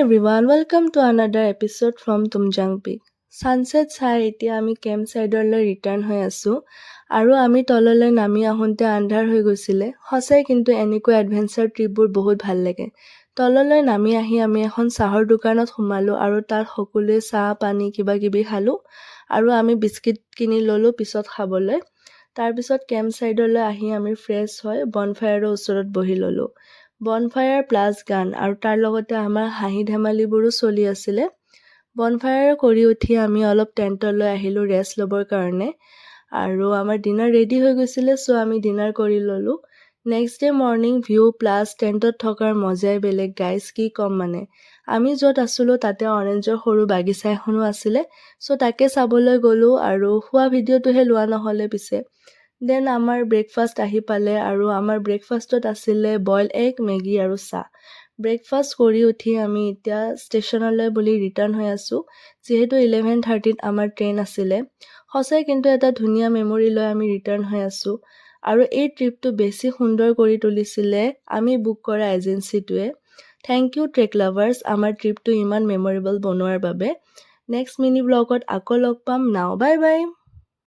everyone, welcome to another episode from Tumjang Peak. Sunset চাই এতিয়া আমি কেম্প চাইডলৈ ৰিটাৰ্ণ হৈ আছোঁ আৰু আমি তললৈ নামি আহোঁতে আন্ধাৰ হৈ গৈছিলে। সঁচাই কিন্তু এনেকুৱা এডভেঞ্চাৰ ট্ৰিপবোৰ বহুত ভাল লাগে। তললৈ নামি আহি আমি এখন চাহৰ দোকানত সোমালোঁ আৰু তাত সকলোৱে চাহ পানী কিবা কিবি খালোঁ আৰু আমি বিস্কিট কিনি ল'লোঁ পিছত খাবলৈ। তাৰপিছত কেম্প চাইডলৈ আহি আমি ফ্ৰেছ হৈ বনফায়াৰৰ ওচৰত বহি ল'লোঁ। বনফায়াৰ প্লাছ গান আৰু তাৰ লগতে আমাৰ হাঁহি ধেমালিবোৰো চলি আছিলে। বনফায়াৰ কৰি উঠি আমি অলপ টেণ্টলৈ আহিলোঁ ৰেষ্ট ল'বৰ কাৰণে আৰু আমাৰ ডিনাৰ ৰেডি হৈ গৈছিলে, চ' আমি ডিনাৰ কৰি ল'লোঁ। Next day morning view plus টেণ্টত থকাৰ মজাই বেলেগ গাইজ, কি ক'ম মানে। আমি য'ত আছিলোঁ তাতে অৰেঞ্জৰ সৰু বাগিচা এখনো আছিলে, চ' তাকে চাবলৈ গ'লোঁ আৰু খোৱা ভিডিঅ'টোহে লোৱা নহ'লে পিছে। দেন আমাৰ ব্ৰেকফাষ্ট আহি পালে আৰু আমাৰ ব্ৰেকফাষ্টত আছিলে বইল এগ, মেগী আৰু চাহ। ব্ৰেকফাষ্ট কৰি উঠি আমি এতিয়া ষ্টেচনলৈ বুলি ৰিটাৰ্ণ হৈ আছোঁ, যিহেতু 11:30ত আমাৰ ট্ৰেইন আছিলে। সঁচাই কিন্তু এটা ধুনীয়া মেমৰি লৈ আমি ৰিটাৰ্ণ হৈ আছোঁ আৰু এই ট্ৰিপটো বেছি সুন্দৰ কৰি তুলিছিলে আমি বুক কৰা এজেঞ্চিটোৱে। থেংক ইউ ট্ৰেক লাভাৰ্ছ, আমাৰ ট্ৰিপটো ইমান মেমৰেবল বনোৱাৰ বাবে। নেক্সট মিনি ব্লগত আকৌ লগ পাম। নাও বাই বাই।